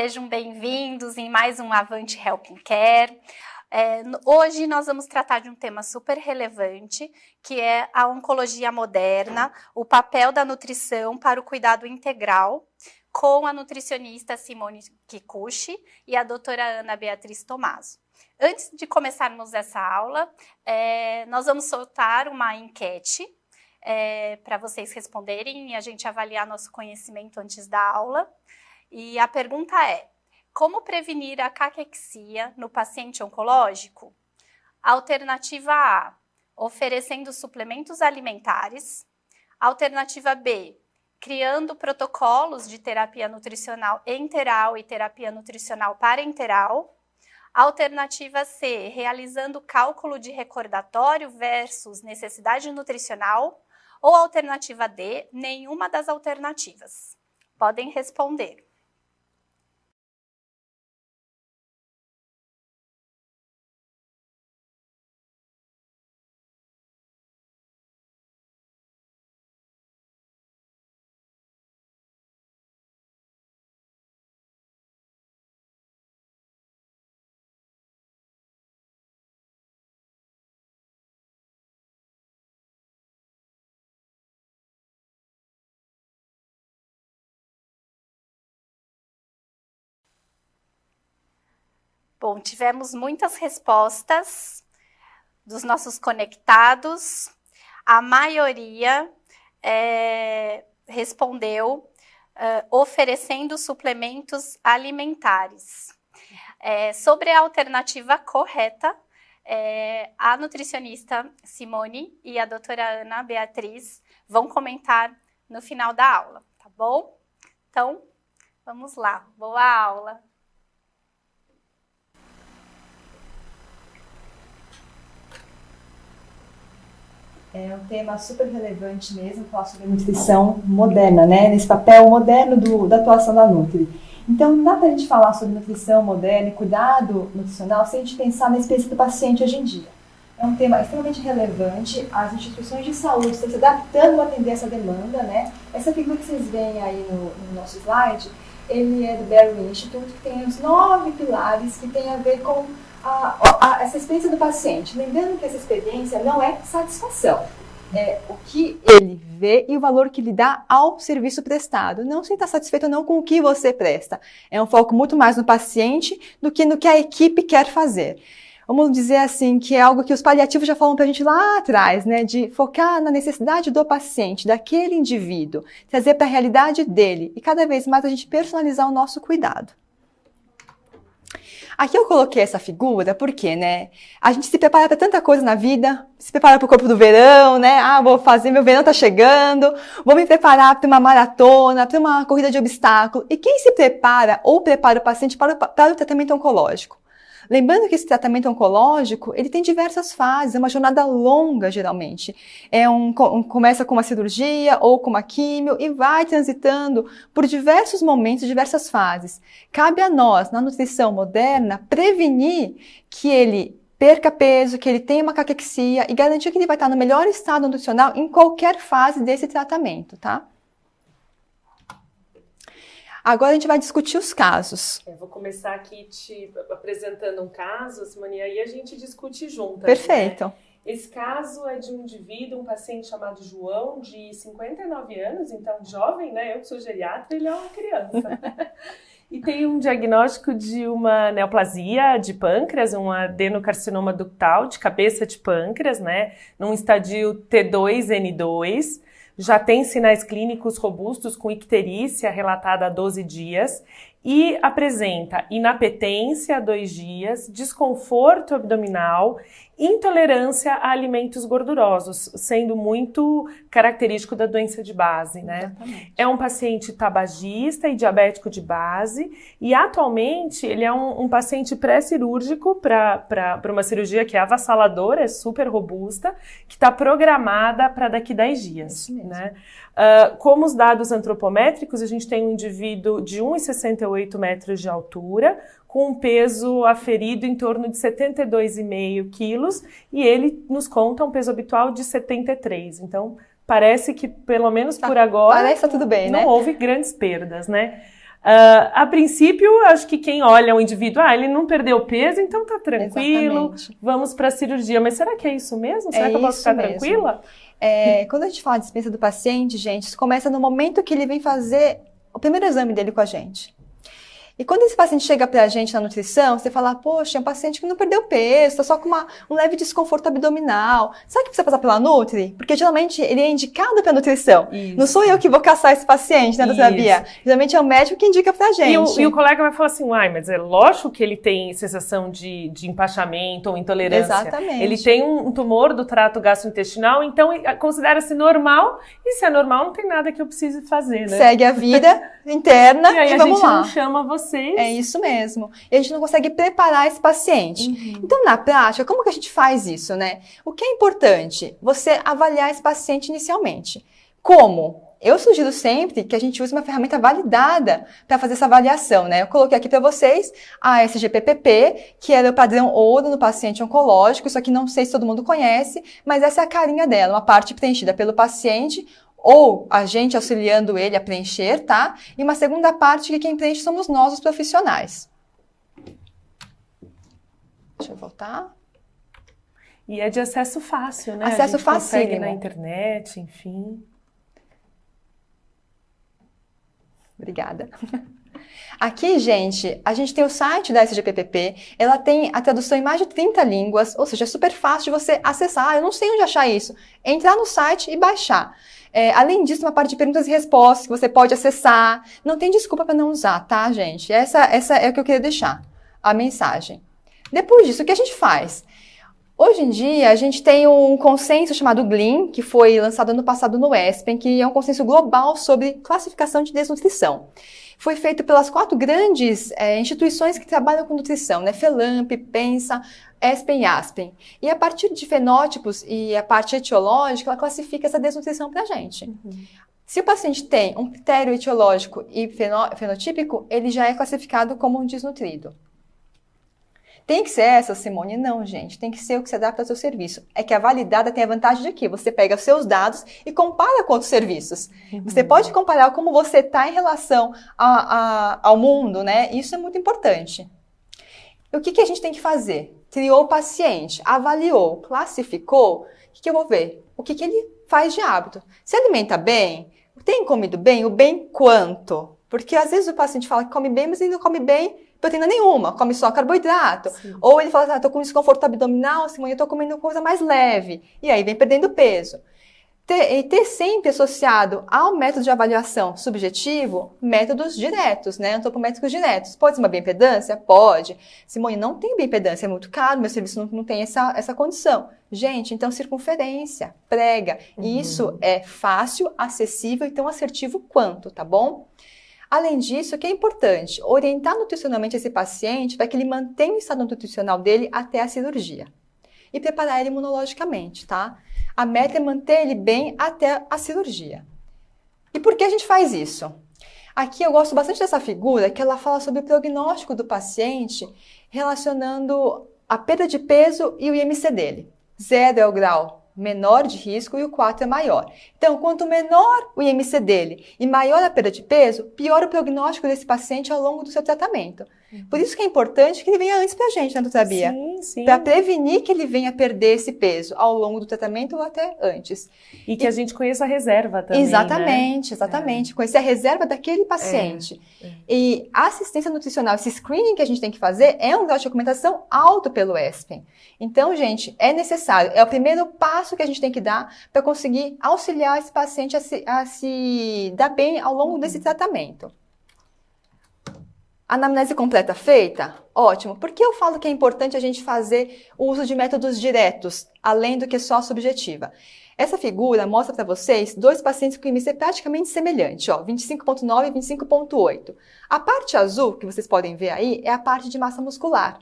sejam bem-vindos em mais um Avante Helping Care. Hoje nós vamos tratar de um tema super relevante, que é a oncologia moderna, o papel da nutrição para o cuidado integral, com a nutricionista Simone Kikuchi e a doutora Ana Beatriz Tomaso. Antes de começarmos essa aula, nós vamos soltar uma enquete para vocês responderem e a gente avaliar nosso conhecimento antes da aula. E a pergunta é: como prevenir a caquexia no paciente oncológico? Alternativa A, oferecendo suplementos alimentares. Alternativa B, criando protocolos de terapia nutricional enteral e terapia nutricional parenteral. Alternativa C, realizando cálculo de recordatório versus necessidade nutricional. Ou alternativa D, nenhuma das alternativas. Podem responder. Bom, tivemos muitas respostas dos nossos conectados. A maioria respondeu oferecendo suplementos alimentares. Sobre a alternativa correta, a nutricionista Simone e a doutora Ana Beatriz vão comentar no final da aula, tá bom? Então, vamos lá. Boa aula! É um tema super relevante mesmo, falar sobre a nutrição moderna, né? Nesse papel moderno da atuação da Nutri. Então, não dá pra gente falar sobre nutrição moderna e cuidado nutricional sem a gente pensar na experiência do paciente hoje em dia. É um tema extremamente relevante, as instituições de saúde estão se adaptando a atender essa demanda, né? Essa figura que vocês veem aí no nosso slide, ele é do Barrow Institute, que tem os 9 pilares que tem a ver com essa experiência do paciente. Lembrando que essa experiência não é satisfação. É o que ele vê e o valor que ele dá ao serviço prestado. Não se está satisfeito ou não com o que você presta. É um foco muito mais no paciente do que no que a equipe quer fazer. Vamos dizer assim, que é algo que os paliativos já falam para a gente lá atrás, né? De focar na necessidade do paciente, daquele indivíduo, trazer para a realidade dele e cada vez mais a gente personalizar o nosso cuidado. Aqui eu coloquei essa figura porque, né, a gente se prepara para tanta coisa na vida, se prepara para o corpo do verão, né, meu verão tá chegando, vou me preparar para uma maratona, para uma corrida de obstáculo. E quem se prepara ou prepara o paciente para o tratamento oncológico? Lembrando que esse tratamento oncológico, ele tem diversas fases, é uma jornada longa, geralmente. Começa com uma cirurgia ou com uma químio e vai transitando por diversos momentos, diversas fases. Cabe a nós, na nutrição moderna, prevenir que ele perca peso, que ele tenha uma caquexia e garantir que ele vai estar no melhor estado nutricional em qualquer fase desse tratamento, tá? Agora a gente vai discutir os casos. Eu vou começar aqui te apresentando um caso, Simone, e aí a gente discute juntas. Perfeito. Né? Esse caso é de um indivíduo, um paciente chamado João, de 59 anos, então jovem, né? Eu que sou geriatra, ele é uma criança. E tem um diagnóstico de uma neoplasia de pâncreas, um adenocarcinoma ductal de cabeça de pâncreas, né? Num estadio T2N2. Já tem sinais clínicos robustos com icterícia relatada há 12 dias e apresenta inapetência há 2 dias, desconforto abdominal, intolerância a alimentos gordurosos, sendo muito característico da doença de base, né? Exatamente. É um paciente tabagista e diabético de base e atualmente ele é um paciente pré-cirúrgico para uma cirurgia que é avassaladora, é super robusta, que está programada para daqui 10 dias, né? Como os dados antropométricos, a gente tem um indivíduo de 1,68 metros de altura, com um peso aferido em torno de 72,5 quilos, e ele nos conta um peso habitual de 73. Então, parece que, pelo menos por agora, parece que tá tudo bem, não né? houve grandes perdas, né? A princípio, acho que quem olha o indivíduo, ele não perdeu peso, então tá tranquilo, Exatamente. vamos para a cirurgia. Mas será que é isso mesmo? Será que eu posso Isso ficar mesmo. tranquila? Quando a gente fala de dispensa do paciente, gente, isso começa no momento que ele vem fazer o primeiro exame dele com a gente. E quando esse paciente chega pra gente na nutrição, você fala, poxa, é um paciente que não perdeu peso, tá só com um leve desconforto abdominal. Sabe que precisa passar pela Nutri? Porque geralmente ele é indicado pra nutrição. Isso. Não sou eu que vou caçar esse paciente, né, doutora Bia? Geralmente é o médico que indica pra gente. E o colega vai falar assim, mas é lógico que ele tem sensação de empachamento ou intolerância. Exatamente. Ele tem um tumor do trato gastrointestinal, então considera-se normal, e se é normal, não tem nada que eu precise fazer, né? Segue a vida interna e aí vamos lá. A gente não chama vocês. É isso mesmo. E a gente não consegue preparar esse paciente. Então, na prática, como que a gente faz isso, né? O que é importante? Você avaliar esse paciente inicialmente. Como? Eu sugiro sempre que a gente use uma ferramenta validada para fazer essa avaliação, né? Eu coloquei aqui para vocês a SGPPP, que era o padrão ouro no paciente oncológico. Isso aqui não sei se todo mundo conhece, mas essa é a carinha dela, uma parte preenchida pelo paciente, ou a gente auxiliando ele a preencher, tá? E uma segunda parte que quem preenche somos nós, os profissionais. Deixa eu voltar. E é de acesso fácil, né? Acesso a gente consegue facílimo. na internet, enfim. Obrigada. Aqui, gente, a gente tem o site da SGPPP, ela tem a tradução em mais de 30 línguas, ou seja, é super fácil de você acessar. Eu não sei onde achar isso. Entrar no site e baixar. Além disso, uma parte de perguntas e respostas que você pode acessar. Não tem desculpa para não usar, tá, gente? Essa é o que eu queria deixar, a mensagem. Depois disso, o que a gente faz? Hoje em dia, a gente tem um consenso chamado GLIM, que foi lançado ano passado no ESPEN, que é um consenso global sobre classificação de desnutrição. Foi feito pelas 4 grandes instituições que trabalham com nutrição, né? FELAMP, PENSA, ESPEN e ASPEN. E a partir de fenótipos e a parte etiológica, ela classifica essa desnutrição pra gente. Se o paciente tem um critério etiológico e fenotípico, ele já é classificado como um desnutrido. Tem que ser essa, Simone? Não, gente. Tem que ser o que se adapta ao seu serviço. É que a validada tem a vantagem de que você pega os seus dados e compara com outros serviços. Você pode comparar como você está em relação ao mundo, né? Isso é muito importante. E o que a gente tem que fazer? Triou o paciente, avaliou, classificou. O que eu vou ver? O que ele faz de hábito? Se alimenta bem? Tem comido bem? O bem quanto? Porque às vezes o paciente fala que come bem, mas ele não come bem proteína nenhuma, come só carboidrato. Sim. Ou ele fala, tô com desconforto abdominal, Simone, eu tô comendo coisa mais leve. E aí vem perdendo peso. Ter sempre associado ao método de avaliação subjetivo, métodos diretos, né? Antropométricos diretos. Pode ser uma bioimpedância? Pode. Simone, não tem bioimpedância, é muito caro, meu serviço não tem essa condição. Gente, então circunferência, prega. Isso é fácil, acessível e tão assertivo quanto, tá bom? Além disso, o que é importante? Orientar nutricionalmente esse paciente para que ele mantenha o estado nutricional dele até a cirurgia. E preparar ele imunologicamente, tá? A meta é manter ele bem até a cirurgia. E por que a gente faz isso? Aqui eu gosto bastante dessa figura, que ela fala sobre o prognóstico do paciente, relacionando a perda de peso e o IMC dele. 0 é o grau menor de risco e o 4 é maior. Então, quanto menor o IMC dele e maior a perda de peso, pior o prognóstico desse paciente ao longo do seu tratamento. Por isso que é importante que ele venha antes pra gente, né, doutora Bia? Sim, sim. Para prevenir que ele venha perder esse peso ao longo do tratamento ou até antes. E que a gente conheça a reserva também, exatamente, né? exatamente. Conhecer a reserva daquele paciente. E a assistência nutricional, esse screening que a gente tem que fazer é um grau de documentação alto pelo ESPEN. Então, gente, é necessário. É o primeiro passo que a gente tem que dar para conseguir auxiliar esse paciente a se dar bem ao longo desse tratamento. Anamnese completa feita? Ótimo. Por que eu falo que é importante a gente fazer o uso de métodos diretos, além do que só subjetiva? Essa figura mostra para vocês 2 pacientes com IMC praticamente semelhante, ó, 25.9 e 25.8. A parte azul, que vocês podem ver aí, é a parte de massa muscular.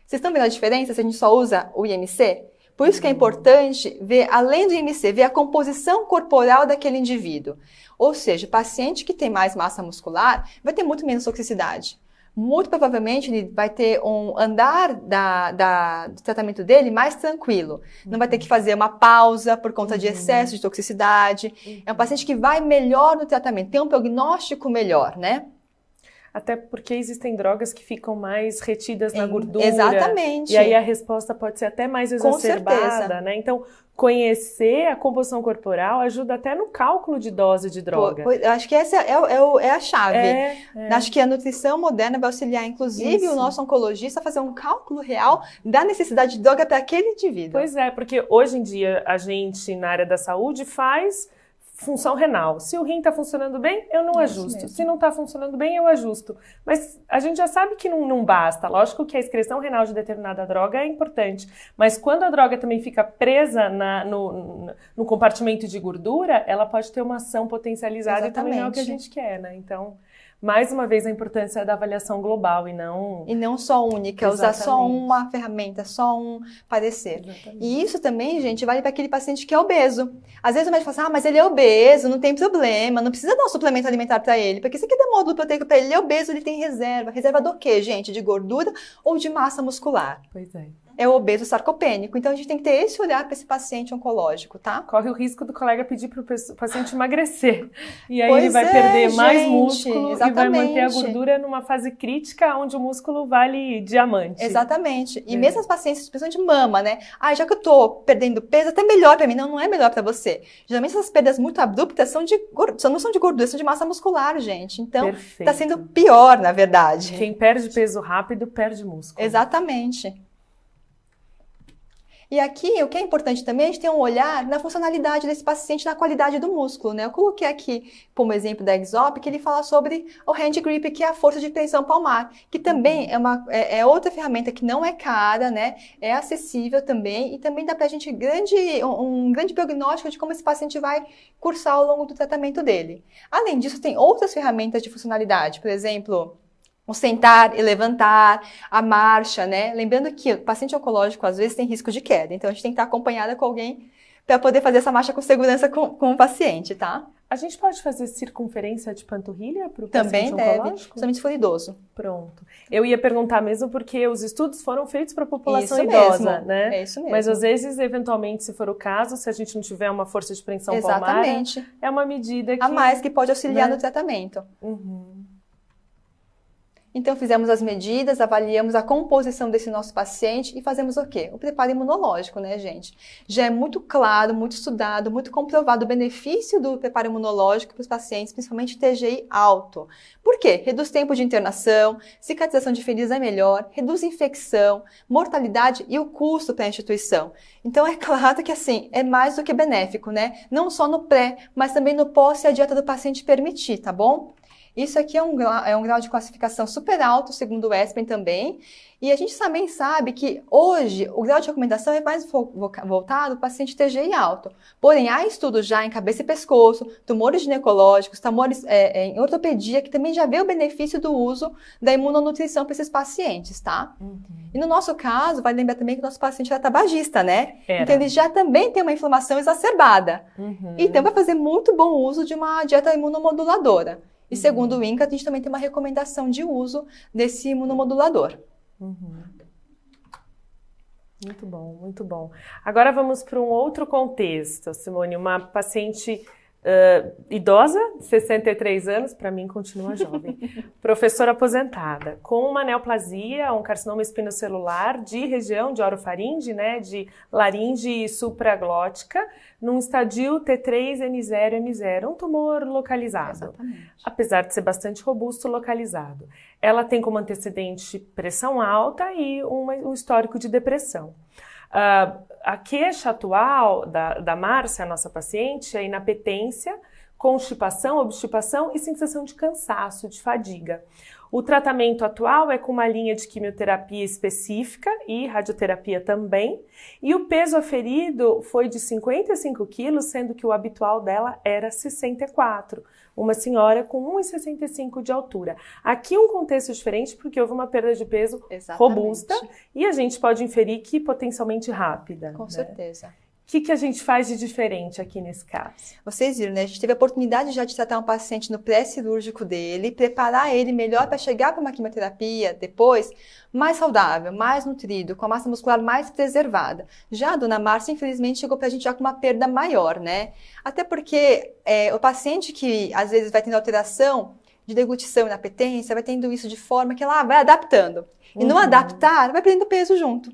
Vocês estão vendo a diferença se a gente só usa o IMC? Por isso que é importante ver, além do IMC, ver a composição corporal daquele indivíduo. Ou seja, o paciente que tem mais massa muscular vai ter muito menos toxicidade. Muito provavelmente ele vai ter um andar do tratamento dele mais tranquilo. Não vai ter que fazer uma pausa por conta de excesso de toxicidade. É um paciente que vai melhor no tratamento, tem um prognóstico melhor, né? Até porque existem drogas que ficam mais retidas na gordura. Exatamente. E aí a resposta pode ser até mais exacerbada, Com certeza. né? Então, conhecer a composição corporal ajuda até no cálculo de dose de droga. Eu acho que essa é a chave. Acho que a nutrição moderna vai auxiliar, inclusive, o nosso oncologista a fazer um cálculo real da necessidade de droga para aquele indivíduo. Pois é, porque hoje em dia a gente, na área da saúde, faz função renal. Se o rim está funcionando bem, eu não ajusto. Se não está funcionando bem, eu ajusto. Mas a gente já sabe que não basta. Lógico que a excreção renal de determinada droga é importante. Mas quando a droga também fica presa no compartimento de gordura, ela pode ter uma ação potencializada. Exatamente. E também não é o que a gente quer, né? Então, mais uma vez, a importância da avaliação global e não só única, exatamente. Usar só uma ferramenta, só um parecer. Exatamente. E isso também, gente, vale para aquele paciente que é obeso. Às vezes o médico fala assim, mas ele é obeso, não tem problema, não precisa dar um suplemento alimentar para ele, porque isso aqui dá módulo proteico para ele, ele é obeso, ele tem reserva. Reserva do quê, gente? De gordura ou de massa muscular? Pois é. É o obeso sarcopênico. Então, a gente tem que ter esse olhar para esse paciente oncológico, tá? Corre o risco do colega pedir para o paciente emagrecer. E aí ele vai perder mais músculo exatamente. E vai manter a gordura numa fase crítica onde o músculo vale diamante. Exatamente. E mesmo as pacientes, principalmente de mama, né? Já que eu tô perdendo peso, até melhor para mim. Não é melhor para você. Geralmente essas perdas muito abruptas não são de gordura, são de massa muscular, gente. Então, tá sendo pior, na verdade. Quem perde peso rápido, perde músculo. Exatamente. E aqui, o que é importante também, a gente tem um olhar na funcionalidade desse paciente, na qualidade do músculo, né? Eu coloquei aqui, como exemplo da Exop, que ele fala sobre o hand grip, que é a força de tensão palmar, que também é outra ferramenta que não é cara, né? É acessível também, e também dá pra gente um grande prognóstico de como esse paciente vai cursar ao longo do tratamento dele. Além disso, tem outras ferramentas de funcionalidade, por exemplo, o sentar e levantar, a marcha, né? Lembrando que o paciente oncológico, às vezes, tem risco de queda. Então, a gente tem que estar acompanhada com alguém para poder fazer essa marcha com segurança com o paciente, tá? A gente pode fazer circunferência de panturrilha para o paciente oncológico? Também deve, somente se for idoso. Pronto. Eu ia perguntar mesmo porque os estudos foram feitos para a população idosa, mesmo, né? É isso mesmo. Mas, às vezes, eventualmente, se for o caso, se a gente não tiver uma força de tensão palmar, é uma medida que... a mais que pode auxiliar no tratamento. Então, fizemos as medidas, avaliamos a composição desse nosso paciente e fazemos o quê? O preparo imunológico, né, gente? Já é muito claro, muito estudado, muito comprovado o benefício do preparo imunológico para os pacientes, principalmente TGI alto. Por quê? Reduz tempo de internação, cicatrização de feridas é melhor, reduz infecção, mortalidade e o custo para a instituição. Então, é claro que, assim, é mais do que benéfico, né? Não só no pré, mas também no pós, se a dieta do paciente permitir, tá bom? Isso aqui é um grau de classificação super alto, segundo o ESPEN também. E a gente também sabe que hoje o grau de recomendação é mais voltado para o paciente TGI alto. Porém, há estudos já em cabeça e pescoço, tumores ginecológicos, tumores em ortopedia, que também já vê o benefício do uso da imunonutrição para esses pacientes, tá? E no nosso caso, vale lembrar também que o nosso paciente era tabagista, né? Então, ele já também tem uma inflamação exacerbada. Então, vai fazer muito bom uso de uma dieta imunomoduladora. E segundo o INCA, a gente também tem uma recomendação de uso desse imunomodulador. Muito bom, muito bom. Agora vamos para um outro contexto, Simone. Uma paciente idosa, 63 anos, para mim continua jovem, professora aposentada, com uma neoplasia, um carcinoma espinocelular de região de orofaringe, né, de laringe supraglótica, num estadio T3N0M0, um tumor localizado. Exatamente. Apesar de ser bastante robusto, localizado. Ela tem como antecedente pressão alta e um histórico de depressão. A queixa atual da Márcia, a nossa paciente, é inapetência, constipação, obstipação e sensação de cansaço, de fadiga. O tratamento atual é com uma linha de quimioterapia específica e radioterapia também. E o peso aferido foi de 55 quilos, sendo que o habitual dela era 64. Uma senhora com 1,65 de altura. Aqui um contexto diferente porque houve uma perda de peso robusta e a gente pode inferir que potencialmente rápida. Com certeza. O que a gente faz de diferente aqui nesse caso? Vocês viram, né? A gente teve a oportunidade já de tratar um paciente no pré-cirúrgico dele, preparar ele melhor para chegar para uma quimioterapia depois, mais saudável, mais nutrido, com a massa muscular mais preservada. Já a dona Márcia, infelizmente, chegou para a gente já com uma perda maior, né? Até porque o paciente que às vezes vai tendo alteração de deglutição e inapetência, vai tendo isso de forma que ela vai adaptando. E no adaptar, vai perdendo peso junto.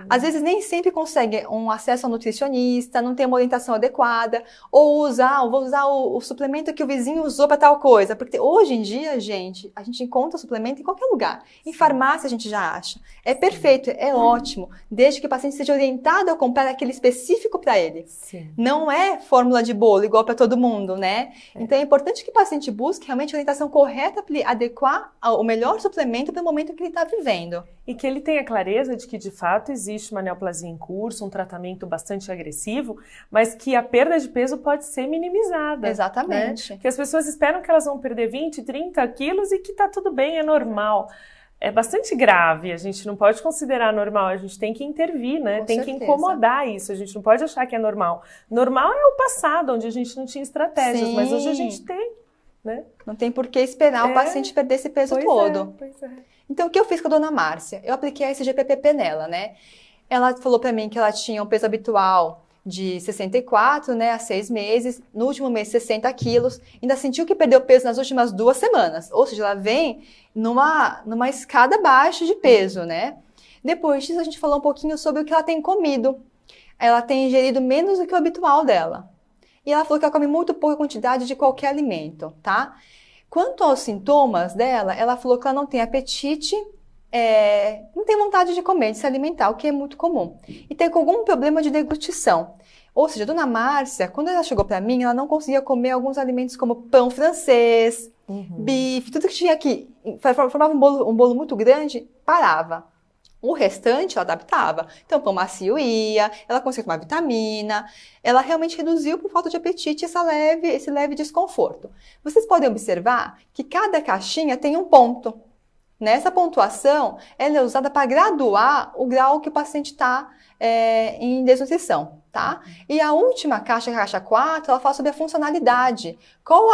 Às vezes nem sempre consegue um acesso ao nutricionista, não tem uma orientação adequada, ou vou usar o suplemento que o vizinho usou para tal coisa. Porque hoje em dia, gente, a gente encontra suplemento em qualquer lugar. Em farmácia a gente já acha. É perfeito, é ótimo, desde que o paciente seja orientado a comprar aquele específico para ele. Sim. Não é fórmula de bolo igual para todo mundo, né? Então é importante que o paciente busque realmente a orientação correta para adequar o melhor suplemento para o momento que ele está vivendo. E que ele tenha clareza de que, de fato, existe uma neoplasia em curso, um tratamento bastante agressivo, mas que a perda de peso pode ser minimizada. Exatamente. Né? Que as pessoas esperam que elas vão perder 20, 30 quilos e que tá tudo bem, é normal. É bastante grave, a gente não pode considerar normal, a gente tem que intervir, né? Com tem certeza. que incomodar isso, a gente não pode achar que é normal. Normal é o passado, onde a gente não tinha estratégias, Sim. mas hoje a gente tem, né? Não tem por que esperar o paciente perder esse peso todo. Pois é. Então, o que eu fiz com a dona Márcia? Eu apliquei a SGPPP nela, né? Ela falou pra mim que ela tinha um peso habitual de 64, né, há 6 meses. No último mês, 60 quilos. Ainda sentiu que perdeu peso nas últimas 2 semanas. Ou seja, ela vem numa escada baixa de peso, né? Depois disso, a gente falou um pouquinho sobre o que ela tem comido. Ela tem ingerido menos do que o habitual dela. E ela falou que ela come muito pouca quantidade de qualquer alimento, tá? Quanto aos sintomas dela, ela falou que ela não tem apetite, não tem vontade de comer, de se alimentar, o que é muito comum. E tem algum problema de deglutição. Ou seja, a dona Márcia, quando ela chegou para mim, ela não conseguia comer alguns alimentos como pão francês, bife, tudo que tinha aqui, formava um bolo muito grande, parava. O restante ela adaptava. Então, pão macio ia, ela conseguia tomar vitamina, ela realmente reduziu por falta de apetite esse leve desconforto. Vocês podem observar que cada caixinha tem um ponto. Nessa pontuação, ela é usada para graduar o grau que o paciente está em desnutrição, tá? E a última caixa, a caixa 4, ela fala sobre a funcionalidade. Como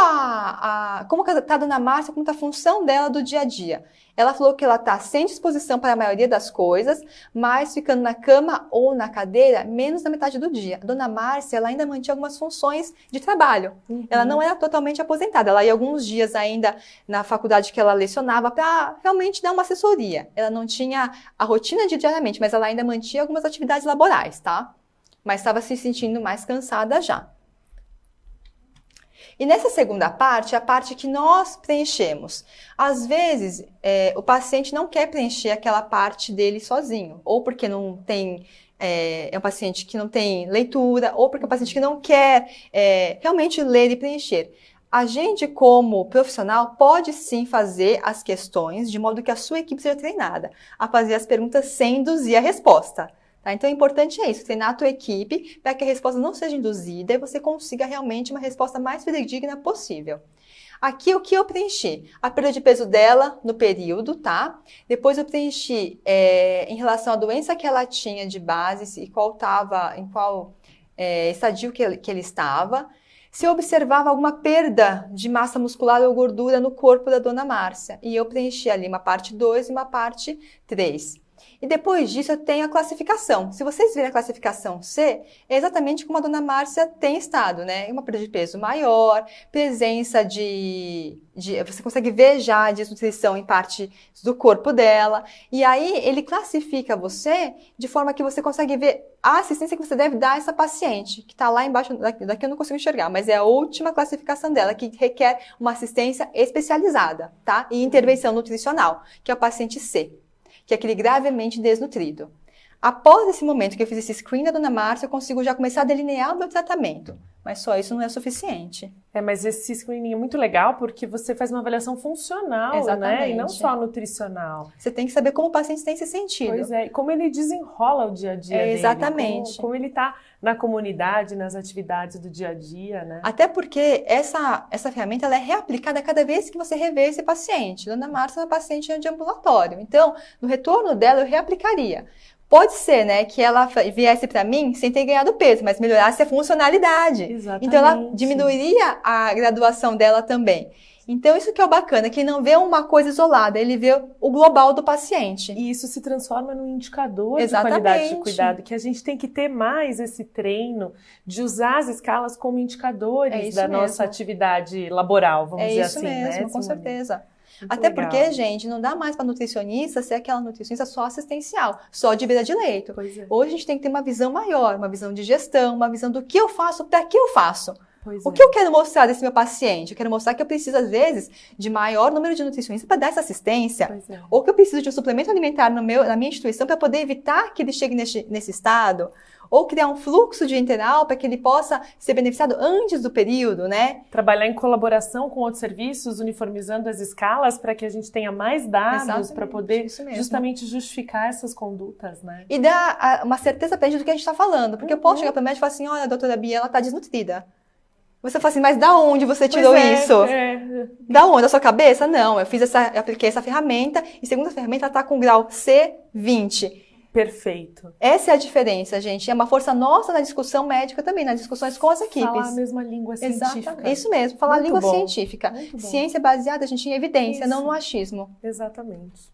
está a dona Márcia, como está a função dela do dia a dia. Ela falou que ela está sem disposição para a maioria das coisas, mas ficando na cama ou na cadeira menos da metade do dia. A dona Márcia, ela ainda mantinha algumas funções de trabalho. Ela não era totalmente aposentada. Ela ia alguns dias ainda na faculdade que ela lecionava para realmente dar uma assessoria. Ela não tinha a rotina diariamente, mas ela ainda mantinha algumas atividades laborais, tá? Mas estava se sentindo mais cansada já. E nessa segunda parte, é a parte que nós preenchemos. Às vezes, o paciente não quer preencher aquela parte dele sozinho, ou porque não tem, é um paciente que não tem leitura, ou porque é um paciente que não quer realmente ler e preencher. A gente, como profissional, pode sim fazer as questões de modo que a sua equipe seja treinada a fazer as perguntas sem induzir a resposta. Tá? Então, o importante é isso, treinar a tua equipe para que a resposta não seja induzida e você consiga realmente uma resposta mais fidedigna possível. Aqui, o que eu preenchi? A perda de peso dela no período, tá? Depois eu preenchi em relação à doença que ela tinha de base e em qual estadio que ele estava. Se eu observava alguma perda de massa muscular ou gordura no corpo da dona Márcia. E eu preenchi ali uma parte 2 e uma parte 3. E depois disso eu tenho a classificação. Se vocês virem a classificação C, é exatamente como a dona Márcia tem estado, né? Uma perda de peso maior, presença você consegue ver já a desnutrição em parte do corpo dela. E aí ele classifica você de forma que você consegue ver a assistência que você deve dar a essa paciente, que está lá embaixo, daqui eu não consigo enxergar, mas é a última classificação dela, que requer uma assistência especializada, tá? E intervenção nutricional, que é o paciente C, que é aquele gravemente desnutrido. Após esse momento que eu fiz esse screen da dona Márcia, eu consigo já começar a delinear o meu tratamento. Mas só isso não é suficiente. Mas esse screening é muito legal porque você faz uma avaliação funcional, exatamente, né? E não só nutricional. Você tem que saber como o paciente tem se sentido. Pois é, e como ele desenrola o dia a dia dele. Exatamente. Como ele está na comunidade, nas atividades do dia a dia, né? Até porque essa ferramenta ela é reaplicada cada vez que você revê esse paciente. Dona Márcia é uma paciente de ambulatório. Então, no retorno dela, eu reaplicaria. Pode ser, né, que ela viesse para mim sem ter ganhado peso, mas melhorasse a funcionalidade. Exatamente. Então, ela diminuiria a graduação dela também. Então, isso que é o bacana, que ele não vê uma coisa isolada, ele vê o global do paciente. E isso se transforma num indicador Exatamente. de qualidade de cuidado, que a gente tem que ter mais esse treino de usar as escalas como indicadores da nossa atividade laboral, vamos dizer assim. É isso mesmo, né, com certeza. Muito Até legal. porque, gente, não dá mais para nutricionista ser aquela nutricionista só assistencial, só de beira de leito. Pois é. Hoje a gente tem que ter uma visão maior, uma visão de gestão, uma visão do que eu faço, para que eu faço. Pois O é. que eu quero mostrar desse meu paciente? Eu quero mostrar que eu preciso, às vezes, de maior número de nutricionistas para dar essa assistência. Pois é. Ou que eu preciso de um suplemento alimentar na minha instituição para poder evitar que ele chegue nesse estado. Ou criar um fluxo de enteral para que ele possa ser beneficiado antes do período, né? Trabalhar em colaboração com outros serviços, uniformizando as escalas para que a gente tenha mais dados para poder justamente justificar essas condutas, né? E dar uma certeza para a gente do que a gente está falando. Porque eu posso chegar para o médico e falar assim, olha, doutora Bia, ela está desnutrida. Você fala assim, mas da onde você tirou isso? Da onde? Da sua cabeça? Não, eu apliquei essa ferramenta e segundo a ferramenta ela está com grau C20. Perfeito. Essa é a diferença, gente. É uma força nossa na discussão médica também, nas discussões com as equipes. Falar a mesma língua científica. Exatamente. Isso mesmo, falar a língua científica. Ciência baseada, a gente, em evidência, não no achismo. Exatamente.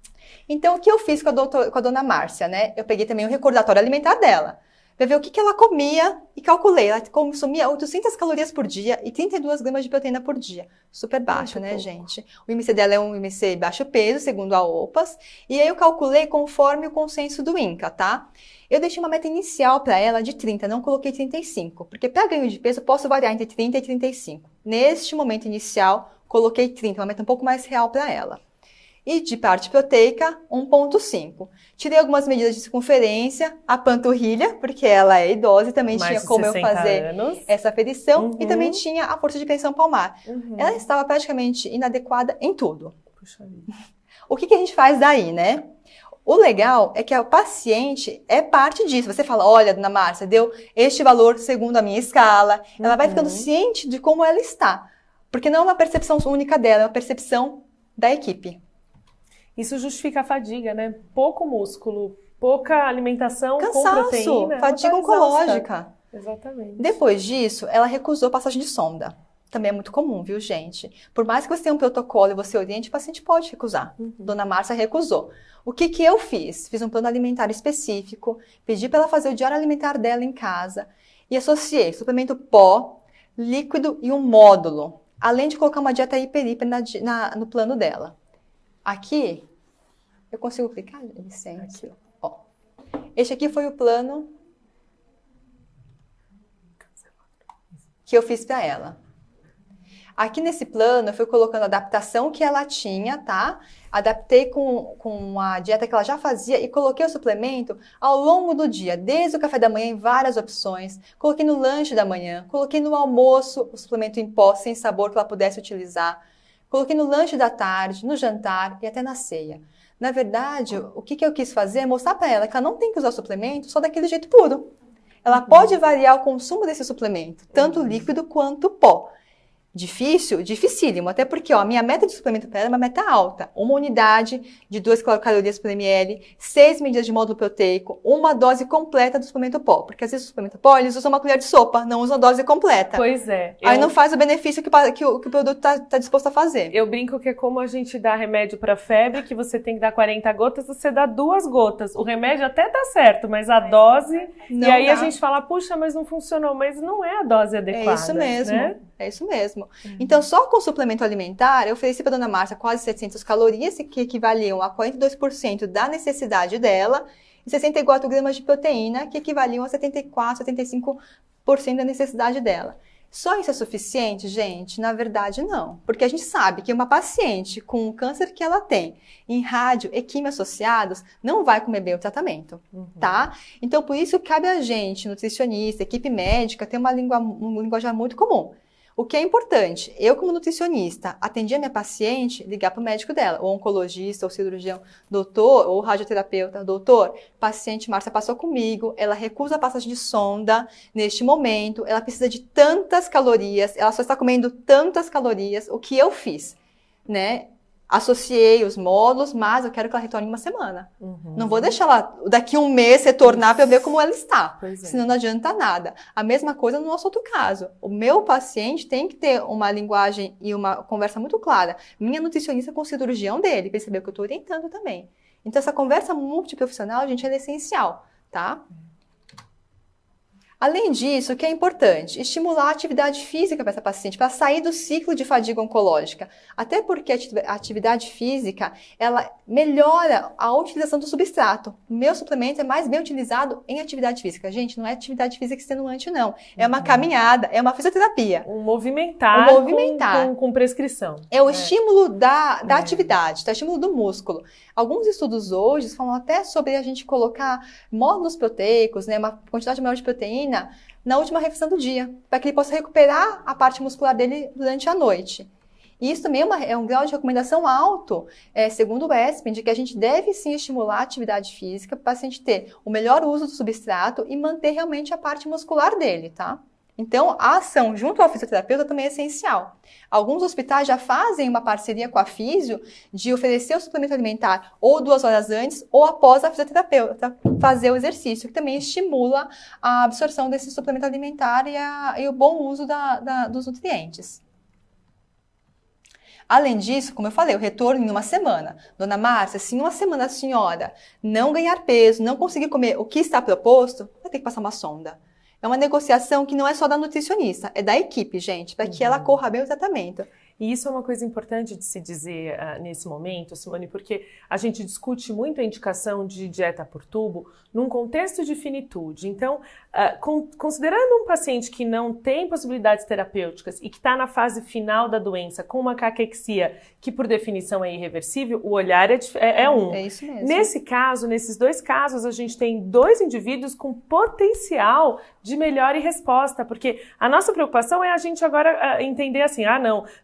Então, o que eu fiz com a dona Márcia, né? Eu peguei também o recordatório alimentar dela, para ver o que ela comia e calculei. Ela consumia 800 calorias por dia e 32 gramas de proteína por dia. Super baixo, né, gente? O IMC dela é um IMC baixo peso, segundo a OPAS. E aí eu calculei conforme o consenso do INCA, tá? Eu deixei uma meta inicial para ela de 30, não coloquei 35. Porque para ganho de peso eu posso variar entre 30 e 35. Neste momento inicial, coloquei 30, uma meta um pouco mais real para ela. E de parte proteica, 1,5. Tirei algumas medidas de circunferência, a panturrilha, porque ela é idosa e também tinha como eu fazer essa aferição, e também tinha a força de tensão palmar. Ela estava praticamente inadequada em tudo. Puxa vida. O que a gente faz daí, né? O legal é que a paciente é parte disso. Você fala, olha, dona Márcia, deu este valor segundo a minha escala. Ela vai ficando ciente de como ela está. Porque não é uma percepção única dela, é uma percepção da equipe. Isso justifica a fadiga, né? Pouco músculo, pouca alimentação com proteína. Fadiga oncológica. Exatamente. Depois disso, ela recusou passagem de sonda. Também é muito comum, viu, gente? Por mais que você tenha um protocolo e você oriente, o paciente pode recusar. Dona Márcia recusou. O que eu fiz? Fiz um plano alimentar específico, pedi para ela fazer o diário alimentar dela em casa e associei suplemento pó, líquido e um módulo, além de colocar uma dieta hiper no plano dela. Aqui, eu consigo clicar, licença. Ó, este aqui foi o plano que eu fiz para ela. Aqui nesse plano, eu fui colocando a adaptação que ela tinha, tá? Adaptei com a dieta que ela já fazia e coloquei o suplemento ao longo do dia, desde o café da manhã em várias opções. Coloquei no lanche da manhã, coloquei no almoço o suplemento em pó, sem sabor, que ela pudesse utilizar. Coloquei no lanche da tarde, no jantar e até na ceia. Na verdade, o que eu quis fazer é mostrar para ela que ela não tem que usar o suplemento só daquele jeito puro. Ela pode variar o consumo desse suplemento, tanto líquido quanto pó. Dificílimo, até porque a minha meta de suplemento para ela é uma meta alta. Uma unidade de 2 calorias por ml, 6 medidas de módulo proteico, uma dose completa do suplemento pó. Porque às vezes o suplemento pó, eles usam uma colher de sopa, não usam a dose completa. Pois é. Aí não faz o benefício que o produto está disposto a fazer. Eu brinco que é como a gente dá remédio para febre, que você tem que dar 40 gotas, você dá 2 gotas. O remédio até dá certo, mas a dose... Não e aí dá. A gente fala, puxa, mas não funcionou. Mas não é a dose adequada. É isso mesmo. Né? É isso mesmo. Então, só com suplemento alimentar, eu ofereci para a dona Márcia quase 700 calorias, que equivaliam a 42% da necessidade dela, e 64 gramas de proteína, que equivaliam a 74%, 75% da necessidade dela. Só isso é suficiente, gente? Na verdade, não. Porque a gente sabe que uma paciente com o câncer que ela tem, em rádio e quimio associados, não vai comer bem o tratamento, tá? Então, por isso, cabe a gente, nutricionista, equipe médica, ter um linguajar muito comum. O que é importante, eu como nutricionista, atendi a minha paciente, ligar para o médico dela, ou oncologista, ou cirurgião, doutor, ou radioterapeuta, doutor, paciente Márcia passou comigo, ela recusa a passagem de sonda neste momento, ela precisa de tantas calorias, ela só está comendo tantas calorias, o que eu fiz, né? associei os módulos, mas eu quero que ela retorne em uma semana. Não vou deixar ela daqui um mês retornar para eu ver como ela está, senão não adianta nada. A mesma coisa no nosso outro caso. O meu paciente tem que ter uma linguagem e uma conversa muito clara. Minha nutricionista com o cirurgião dele, para ele saber o que eu estou orientando também. Então, essa conversa multiprofissional, gente, ela é essencial, tá? Além disso, o que é importante? Estimular a atividade física para essa paciente, para sair do ciclo de fadiga oncológica. Até porque a atividade física, ela melhora a utilização do substrato. O meu suplemento é mais bem utilizado em atividade física. Gente, não é atividade física extenuante, não. É uma caminhada, é uma fisioterapia. Um movimentar, com prescrição. É o estímulo da atividade, tá? O estímulo do músculo. Alguns estudos hoje falam até sobre a gente colocar módulos proteicos, né, uma quantidade maior de proteína na última refeição do dia, para que ele possa recuperar a parte muscular dele durante a noite. E isso também é um grau de recomendação alto, segundo o ESPEN, de que a gente deve sim estimular a atividade física para o paciente ter o melhor uso do substrato e manter realmente a parte muscular dele, tá? Então, a ação junto ao fisioterapeuta também é essencial. Alguns hospitais já fazem uma parceria com a fisio de oferecer o suplemento alimentar ou 2 horas antes ou após a fisioterapeuta fazer o exercício, que também estimula a absorção desse suplemento alimentar e o bom uso dos nutrientes. Além disso, como eu falei, o retorno em uma semana. Dona Márcia, se em uma semana a senhora não ganhar peso, não conseguir comer o que está proposto, vai ter que passar uma sonda. É uma negociação que não é só da nutricionista, é da equipe, gente, para que ela corra bem o tratamento. E isso é uma coisa importante de se dizer nesse momento, Simone, porque a gente discute muito a indicação de dieta por tubo num contexto de finitude. Então, considerando um paciente que não tem possibilidades terapêuticas e que está na fase final da doença com uma caquexia que, por definição, é irreversível, o olhar é um. É isso mesmo. Nesse caso, nesses 2 casos, a gente tem 2 indivíduos com potencial de melhora e resposta, porque a nossa preocupação é a gente agora entender assim,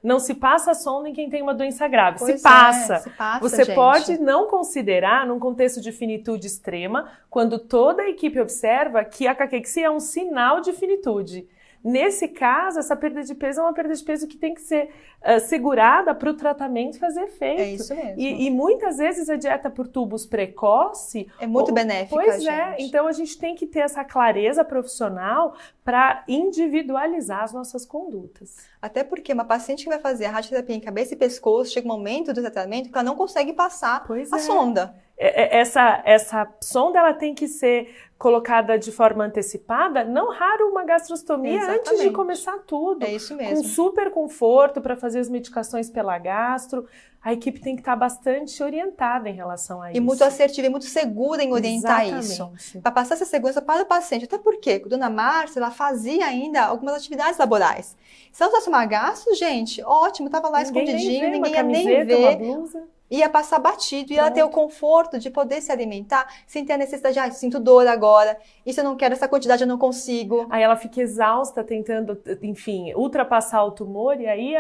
não se passa a sonda em quem tem uma doença grave. Se passa. Você gente. pode não considerar, num contexto de finitude extrema, quando toda a equipe observa que a caquexia é um sinal de finitude. Nesse caso, essa perda de peso é uma perda de peso que tem que ser segurada para o tratamento fazer efeito. É isso mesmo. E muitas vezes a dieta por tubos precoce... É muito benéfica, Pois gente. Então a gente tem que ter essa clareza profissional para individualizar as nossas condutas. Até porque uma paciente que vai fazer a radioterapia em cabeça e pescoço, chega um momento do tratamento que ela não consegue passar a sonda. Essa sonda ela tem que ser colocada de forma antecipada, não raro uma gastrostomia antes de começar tudo. É isso mesmo. Com super conforto para fazer as medicações pela gastro. A equipe tem que estar bastante orientada em relação a isso. E muito assertiva e muito segura em orientar isso. Para passar essa segurança para o paciente. Até porque a dona Márcia, ela fazia ainda algumas atividades laborais. Se ela usasse uma gastro, gente, ótimo, estava lá escondidinho, ninguém ia nem ver. Uma blusa. Ia passar batido, e ela ter o conforto de poder se alimentar sem ter a necessidade de, sinto dor agora, isso eu não quero, essa quantidade eu não consigo. Aí ela fica exausta tentando, enfim, ultrapassar o tumor, e aí,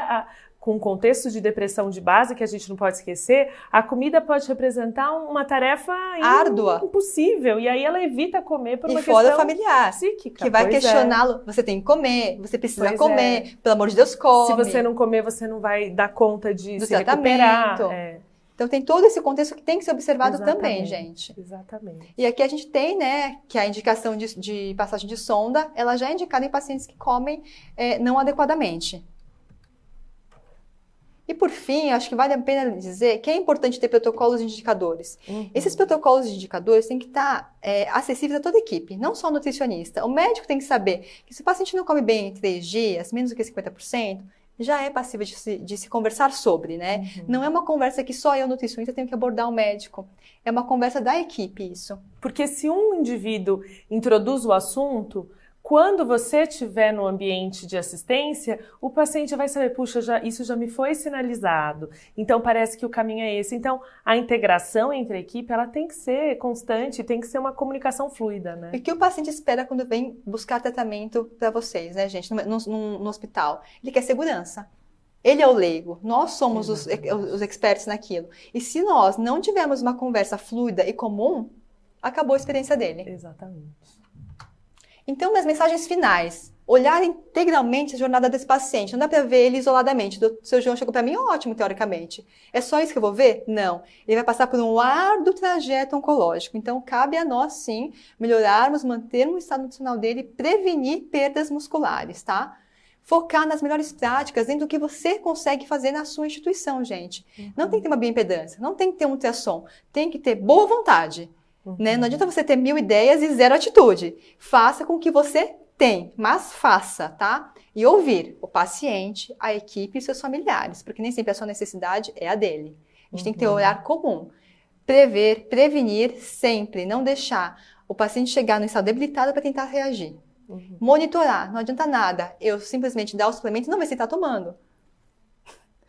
com o contexto de depressão de base, que a gente não pode esquecer, a comida pode representar uma tarefa árdua, impossível, e aí ela evita comer por uma questão familiar, psíquica. Que vai questioná-lo, você tem que comer, você precisa comer, pelo amor de Deus, come. Se você não comer, você não vai dar conta de se tratamento. Recuperar. Então tem todo esse contexto que tem que ser observado também, gente. Exatamente. E aqui a gente tem, né, que a indicação de passagem de sonda, ela já é indicada em pacientes que comem não adequadamente. E por fim, acho que vale a pena dizer que é importante ter protocolos e indicadores. Esses protocolos e indicadores têm que estar acessíveis a toda a equipe, não só o nutricionista. O médico tem que saber que se o paciente não come bem em 3 dias, menos do que 50%, já é passível de se conversar sobre, né? Não é uma conversa que só eu, nutricionista, tenho que abordar o médico. É uma conversa da equipe, isso. Porque se um indivíduo introduz o assunto, quando você estiver no ambiente de assistência, o paciente vai saber, puxa, isso já me foi sinalizado. Então, parece que o caminho é esse. Então, a integração entre a equipe, ela tem que ser constante, tem que ser uma comunicação fluida, né? E o que o paciente espera quando vem buscar tratamento para vocês, né, gente, no hospital? Ele quer segurança. Ele é o leigo, nós somos os experts naquilo. E se nós não tivermos uma conversa fluida e comum, acabou a experiência dele. Exatamente. Então, nas mensagens finais, olhar integralmente a jornada desse paciente. Não dá para ver ele isoladamente. O seu João chegou para mim, ótimo, teoricamente. É só isso que eu vou ver? Não. Ele vai passar por um árduo trajeto oncológico. Então, cabe a nós, sim, melhorarmos, mantermos o estado nutricional dele e prevenir perdas musculares, tá? Focar nas melhores práticas dentro do que você consegue fazer na sua instituição, gente. Não tem que ter uma bioimpedância, não tem que ter um ultrassom. Tem que ter boa vontade. Né? Não adianta você ter 1000 ideias e 0 atitude. Faça com o que você tem, mas faça, tá? E ouvir o paciente, a equipe e seus familiares, porque nem sempre a sua necessidade é a dele. A gente tem que ter um olhar comum. Prever, prevenir sempre, não deixar o paciente chegar no estado debilitado para tentar reagir. Monitorar, não adianta nada. Eu simplesmente dar o suplemento e não ver se ele está tomando.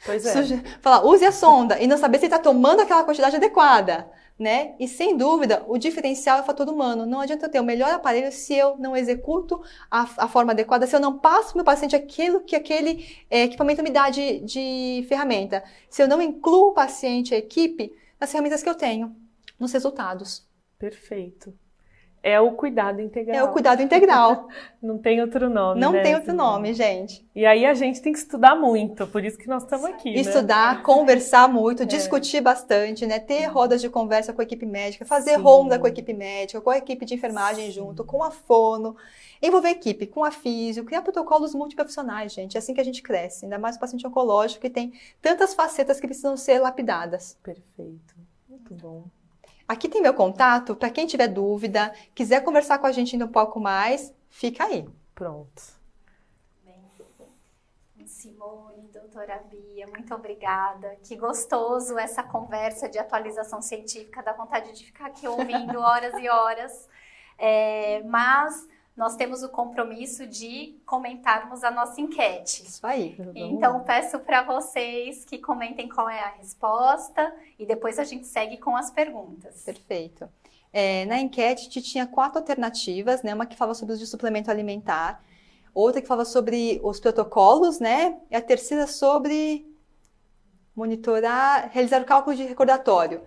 Pois é. Falar, use a sonda e não saber se ele está tomando aquela quantidade adequada. Né? E sem dúvida, o diferencial é o fator humano. Não adianta eu ter o melhor aparelho se eu não executo a forma adequada, se eu não passo para o meu paciente aquilo que aquele equipamento me dá de ferramenta. Se eu não incluo o paciente, a equipe, nas ferramentas que eu tenho, nos resultados. Perfeito. É o cuidado integral. É o cuidado integral. Não tem outro nome, Não né? tem outro nome, gente. E aí a gente tem que estudar muito, por isso que nós estamos aqui, Estudar, né? conversar muito, discutir bastante, né? Ter rodas de conversa com a equipe médica, fazer ronda com a equipe médica, com a equipe de enfermagem junto, com a fono, envolver a equipe, com a físio, criar protocolos multiprofissionais, gente. É assim que a gente cresce, ainda mais o paciente oncológico que tem tantas facetas que precisam ser lapidadas. Perfeito, muito bom. Aqui tem meu contato, para quem tiver dúvida, quiser conversar com a gente ainda um pouco mais, fica aí. Pronto. Bem, Simone, doutora Bia, muito obrigada. Que gostoso essa conversa de atualização científica, dá vontade de ficar aqui ouvindo horas e horas. Mas nós temos o compromisso de comentarmos a nossa enquete. Isso aí. Então, peço para vocês que comentem qual é a resposta e depois a gente segue com as perguntas. Perfeito. Na enquete, a gente tinha 4 alternativas, né? Uma que fala sobre o uso de suplemento alimentar, outra que fala sobre os protocolos, né? E a terceira sobre monitorar, realizar o cálculo de recordatório.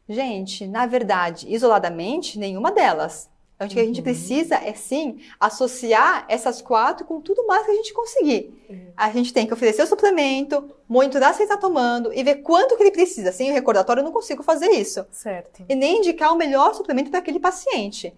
Gente, na verdade, isoladamente, nenhuma delas. Então, o que a gente precisa é, sim, associar essas 4 com tudo mais que a gente conseguir. A gente tem que oferecer o suplemento, monitorar se ele está tomando e ver quanto que ele precisa. Sem o recordatório, eu não consigo fazer isso. Certo. E nem indicar o melhor suplemento para aquele paciente.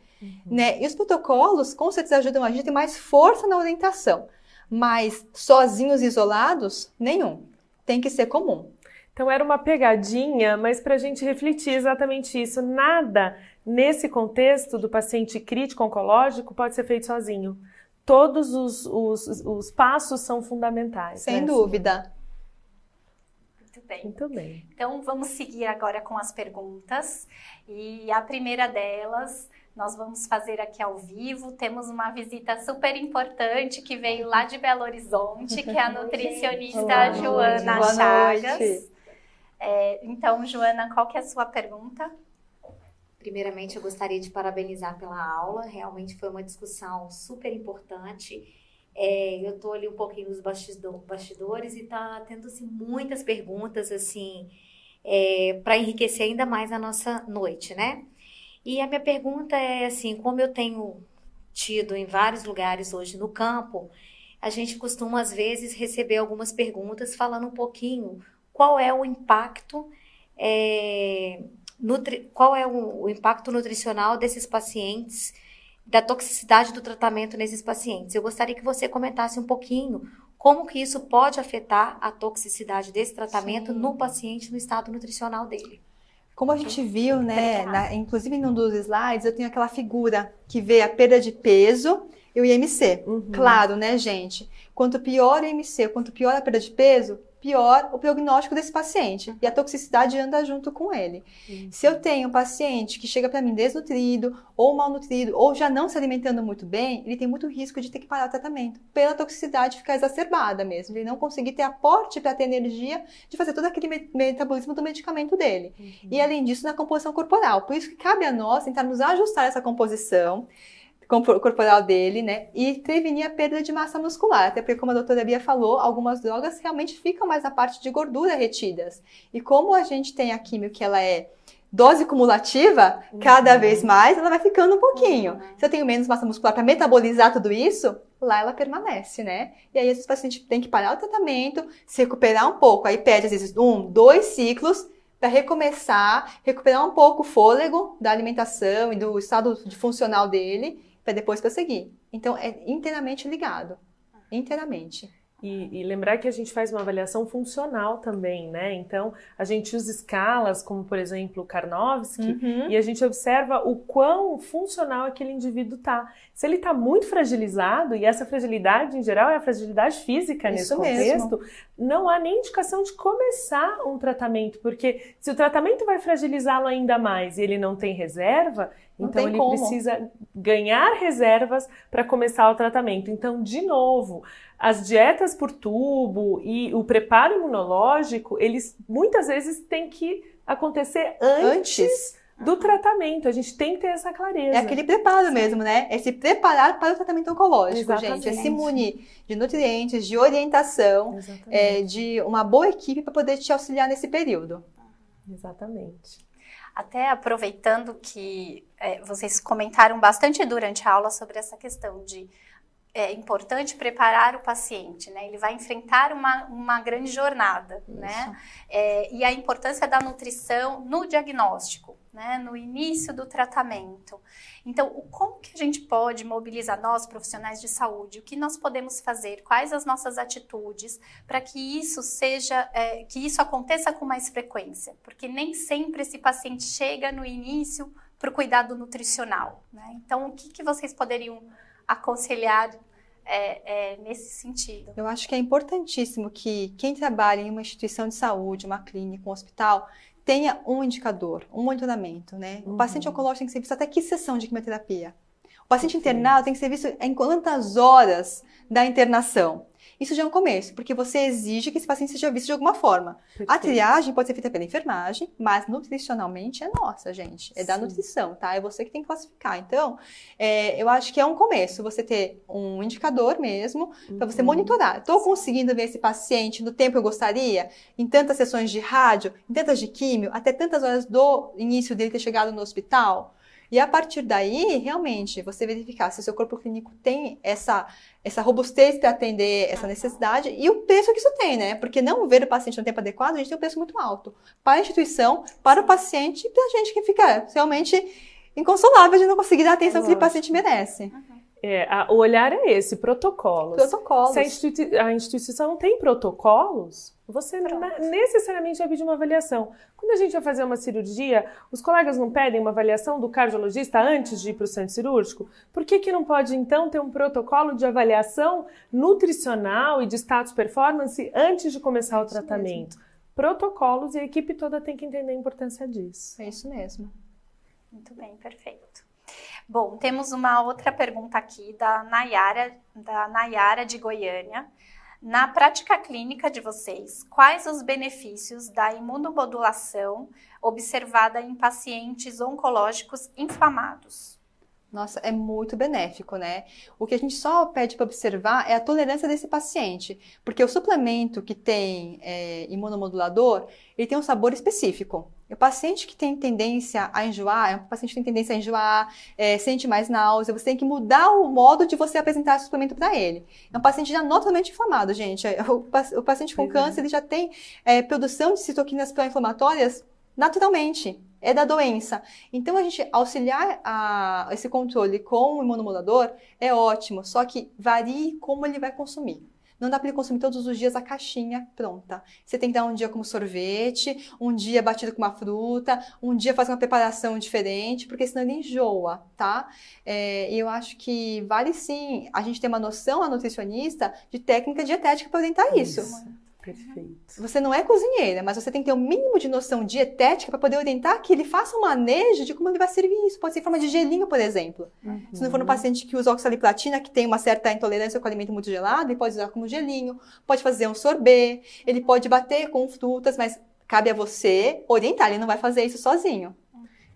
Né? E os protocolos, com certeza, ajudam a gente a ter mais força na orientação. Mas, sozinhos, isolados, nenhum. Tem que ser comum. Então, era uma pegadinha, mas para a gente refletir exatamente isso. Nada nesse contexto do paciente crítico oncológico pode ser feito sozinho. Todos os passos são fundamentais. Sem dúvida. Muito bem. Muito bem. Então, vamos seguir agora com as perguntas. E a primeira delas, nós vamos fazer aqui ao vivo. Temos uma visita super importante que veio lá de Belo Horizonte, que é a nutricionista Joana Boa Chagas. noite. Então, Joana, qual que é a sua pergunta? Primeiramente, eu gostaria de parabenizar pela aula. Realmente foi uma discussão super importante. Eu estou ali um pouquinho nos bastidores e está tendo assim, muitas perguntas assim, para enriquecer ainda mais a nossa noite, né? E a minha pergunta é assim, como eu tenho tido em vários lugares hoje no campo, a gente costuma às vezes receber algumas perguntas falando um pouquinho qual é o impacto qual é o impacto nutricional desses pacientes, da toxicidade do tratamento nesses pacientes. Eu gostaria que você comentasse um pouquinho como que isso pode afetar a toxicidade desse tratamento no paciente, no estado nutricional dele. Como a gente viu, né, inclusive em um dos slides, eu tenho aquela figura que vê a perda de peso e o IMC. Claro, né, gente? Quanto pior o IMC, quanto pior a perda de peso, pior o prognóstico desse paciente. E a toxicidade anda junto com ele. Se eu tenho um paciente que chega para mim desnutrido, ou malnutrido, ou já não se alimentando muito bem, ele tem muito risco de ter que parar o tratamento. Pela toxicidade ficar exacerbada mesmo. Ele não conseguir ter aporte para ter energia de fazer todo aquele metabolismo do medicamento dele. E além disso, na composição corporal. Por isso que cabe a nós tentarmos ajustar essa composição corporal dele, né, e prevenir a perda de massa muscular, até porque, como a doutora Bia falou, algumas drogas realmente ficam mais na parte de gordura retidas, e como a gente tem a químio que ela é dose cumulativa, cada vez mais ela vai ficando um pouquinho. Se eu tenho menos massa muscular para metabolizar tudo isso, lá ela permanece, né? E aí, às vezes, o paciente tem que parar o tratamento, se recuperar um pouco. Aí pede, às vezes, 1, 2 ciclos para recomeçar, recuperar um pouco o fôlego da alimentação e do estado funcional dele, para depois prosseguir. Então, é inteiramente ligado. Inteiramente. E lembrar que a gente faz uma avaliação funcional também, né? Então, a gente usa escalas, como, por exemplo, o Karnofsky, e a gente observa o quão funcional aquele indivíduo está. Se ele está muito fragilizado, e essa fragilidade, em geral, é a fragilidade física nesse contexto, não há nem indicação de começar um tratamento, porque se o tratamento vai fragilizá-lo ainda mais e ele não tem reserva, então ele precisa ganhar reservas para começar o tratamento. Então, de novo, as dietas por tubo e o preparo imunológico, eles muitas vezes têm que acontecer antes do tratamento. A gente tem que ter essa clareza. É aquele preparo mesmo, né? É se preparar para o tratamento oncológico, Exatamente. gente. É se munir de nutrientes, de orientação, de uma boa equipe para poder te auxiliar nesse período. Exatamente. Até aproveitando que vocês comentaram bastante durante a aula sobre essa questão de é importante preparar o paciente, né? Ele vai enfrentar uma grande jornada, né? E a importância da nutrição no diagnóstico, né? No início do tratamento. Então, como que a gente pode mobilizar nós, profissionais de saúde? O que nós podemos fazer? Quais as nossas atitudes para que isso seja, que isso aconteça com mais frequência? Porque nem sempre esse paciente chega no início para o cuidado nutricional, né? Então, o que vocês poderiam aconselhar nesse sentido? Eu acho que é importantíssimo que quem trabalha em uma instituição de saúde, uma clínica, um hospital, tenha um indicador, um monitoramento, né? O paciente oncológico tem que ser visto até que sessão de quimioterapia. O paciente internado tem que ser visto em quantas horas da internação. Isso já é um começo, porque você exige que esse paciente seja visto de alguma forma. A triagem pode ser feita pela enfermagem, mas nutricionalmente é nossa, gente. É da nutrição, tá? É você que tem que classificar. Então, eu acho que é um começo, você ter um indicador mesmo, para você monitorar. Estou conseguindo ver esse paciente no tempo que eu gostaria? Em tantas sessões de rádio, em tantas de químio, até tantas horas do início dele ter chegado no hospital? E a partir daí, realmente, você verificar se o seu corpo clínico tem essa robustez para atender essa necessidade e o preço que isso tem, né? Porque não ver o paciente no tempo adequado, a gente tem um preço muito alto. Para a instituição, para o paciente e para a gente que fica realmente inconsolável de não conseguir dar a atenção que esse paciente merece. O olhar é esse, protocolos. Protocolos. Se a instituição tem protocolos, você necessariamente vai pedir uma avaliação. Quando a gente vai fazer uma cirurgia, os colegas não pedem uma avaliação do cardiologista antes de ir para o centro cirúrgico? Por que não pode, então, ter um protocolo de avaliação nutricional e de status performance antes de começar o tratamento? Protocolos, e a equipe toda tem que entender a importância disso. É isso mesmo. Muito bem, perfeito. Bom, temos uma outra pergunta aqui da Nayara de Goiânia. Na prática clínica de vocês, quais os benefícios da imunomodulação observada em pacientes oncológicos inflamados? Nossa, é muito benéfico, né? O que a gente só pede para observar é a tolerância desse paciente, porque o suplemento que tem imunomodulador, ele tem um sabor específico. O paciente que tem tendência a enjoar, sente mais náusea, você tem que mudar o modo de você apresentar esse suplemento para ele. É um paciente já totalmente inflamado, gente. O paciente com câncer, ele já tem produção de citoquinas pró-inflamatórias naturalmente. É da doença. Então, a gente auxiliar esse controle com o imunomodulador é ótimo, só que varie como ele vai consumir. Não dá para ele consumir todos os dias a caixinha pronta. Você tem que dar um dia como sorvete, um dia batido com uma fruta, um dia fazer uma preparação diferente, porque senão ele enjoa, tá? E eu acho que vale sim a gente ter uma noção, a nutricionista, de técnica dietética para orientar isso. Perfeito. Você não é cozinheira, mas você tem que ter o mínimo de noção dietética para poder orientar que ele faça um manejo de como ele vai servir isso. Pode ser em forma de gelinho, por exemplo. Se não for um paciente que usa oxaliplatina, que tem uma certa intolerância com alimento muito gelado, ele pode usar como gelinho, pode fazer um sorbet, ele pode bater com frutas, mas cabe a você orientar, ele não vai fazer isso sozinho.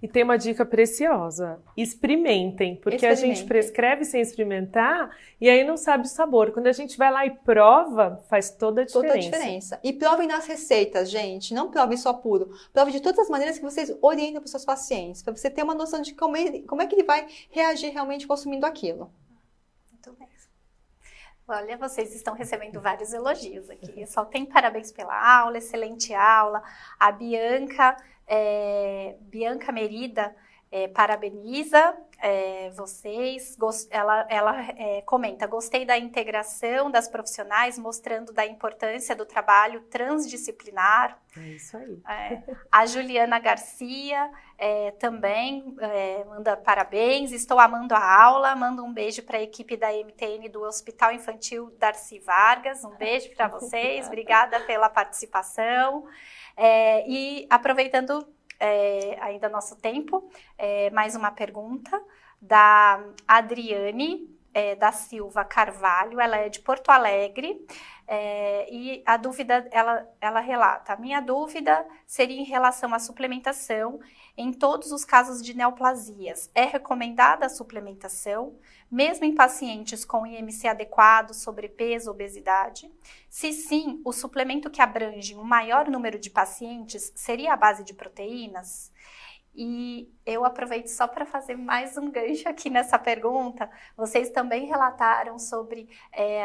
E tem uma dica preciosa, experimentem, porque a gente prescreve sem experimentar e aí não sabe o sabor. Quando a gente vai lá e prova, faz toda a diferença. Toda a diferença. E provem nas receitas, gente, não provem só puro. Provem de todas as maneiras que vocês orientam para os seus pacientes, para você ter uma noção de como é que ele vai reagir realmente consumindo aquilo. Muito bem. Olha, vocês estão recebendo vários elogios aqui. Só tem parabéns pela aula, excelente aula. A Bianca Merida parabeniza vocês. Ela comenta: gostei da integração das profissionais, mostrando da importância do trabalho transdisciplinar. É isso aí. A Juliana Garcia também manda parabéns. Estou amando a aula. Manda um beijo para a equipe da MTN do Hospital Infantil Darcy Vargas. Um beijo para vocês. Obrigada pela participação. E aproveitando ainda nosso tempo, mais uma pergunta da Adriane da Silva Carvalho. Ela é de Porto Alegre. E a dúvida, ela relata: a minha dúvida seria em relação à suplementação em todos os casos de neoplasias. É recomendada a suplementação, mesmo em pacientes com IMC adequado, sobrepeso, obesidade? Se sim, o suplemento que abrange um maior número de pacientes seria a base de proteínas? E eu aproveito só para fazer mais um gancho aqui nessa pergunta. Vocês também relataram sobre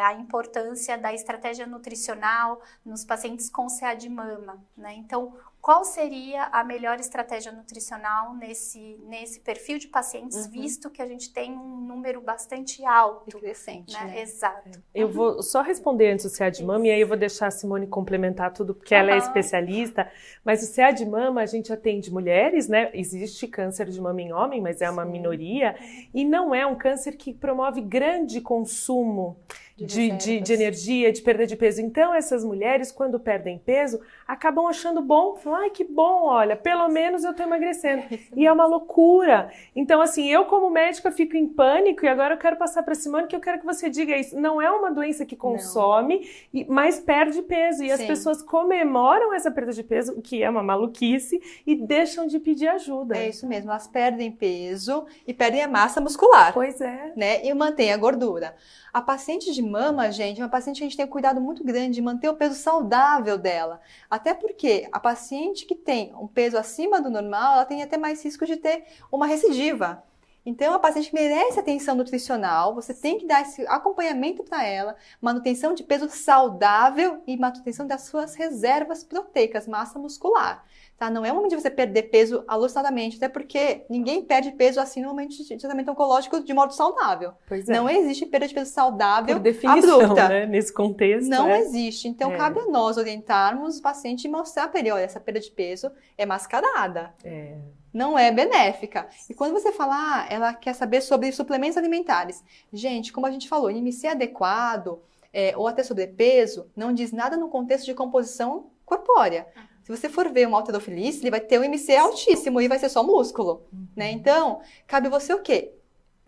a importância da estratégia nutricional nos pacientes com CA de mama, né? Então, qual seria a melhor estratégia nutricional nesse perfil de pacientes, visto que a gente tem um número bastante alto? E crescente, né? né? Exato. Eu vou só responder antes do CA de mama, e aí eu vou deixar a Simone complementar tudo, porque ela é especialista. Mas o CA de mama, a gente atende mulheres, né? Existe câncer de mama em homem, mas é uma minoria. E não é um câncer que promove grande consumo de energia, de perda de peso. Então, essas mulheres, quando perdem peso, acabam achando bom. Falam: ai, que bom, olha, pelo menos eu tô emagrecendo. E é uma loucura. Então, assim, eu como médica fico em pânico, e agora eu quero passar para Simone, que eu quero que você diga isso. Não é uma doença que consome, mas perde peso. E as pessoas comemoram essa perda de peso, que é uma maluquice, e deixam de pedir ajuda. É isso mesmo, elas perdem peso e perdem a massa muscular. Pois é. Né? E mantém a gordura. A paciente de mama, gente, é uma paciente que a gente tem um cuidado muito grande de manter o peso saudável dela. Até porque a paciente que tem um peso acima do normal, ela tem até mais risco de ter uma recidiva. Então, a paciente merece atenção nutricional, você tem que dar esse acompanhamento para ela, manutenção de peso saudável e manutenção das suas reservas proteicas, massa muscular. Tá? Não é o momento de você perder peso alucinadamente, até porque ninguém perde peso assim no momento de tratamento oncológico de modo saudável. Pois é. Não existe perda de peso saudável por definição, abrupta. Né? Nesse contexto. Não existe. Então, cabe a nós orientarmos o paciente e mostrar para ele: olha, essa perda de peso é mascarada. Não é benéfica. E quando você fala, ela quer saber sobre suplementos alimentares. Gente, como a gente falou, IMC adequado ou até sobrepeso não diz nada no contexto de composição corpórea. Se você for ver uma halterofilice, ele vai ter um IMC altíssimo e vai ser só músculo, né? Então, cabe você o quê?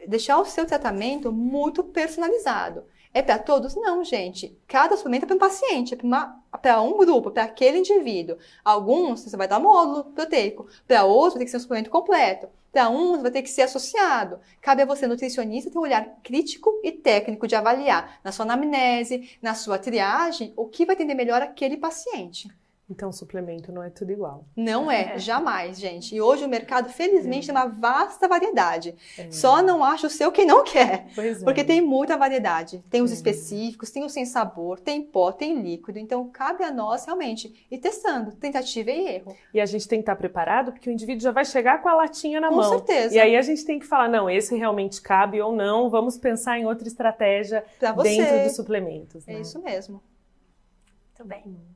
Deixar o seu tratamento muito personalizado. É para todos? Não, gente. Cada suplemento é para um paciente, é para um grupo, para aquele indivíduo. Alguns você vai dar módulo proteico, para outros tem que ser um suplemento completo. Para uns vai ter que ser associado. Cabe a você, nutricionista, ter um olhar crítico e técnico de avaliar na sua anamnese, na sua triagem, o que vai atender melhor aquele paciente. Então, suplemento não é tudo igual. Não jamais, gente. E hoje o mercado, felizmente, tem uma vasta variedade. Só não acha o seu quem não quer. Porque tem muita variedade. Tem os específicos, tem os sem sabor, tem pó, tem líquido. Então, cabe a nós, realmente, ir testando. Tentativa e erro. E a gente tem que estar preparado, porque o indivíduo já vai chegar com a latinha na mão. Com certeza. E aí a gente tem que falar: não, esse realmente cabe ou não. Vamos pensar em outra estratégia dentro dos suplementos. Né? É isso mesmo. Muito bem.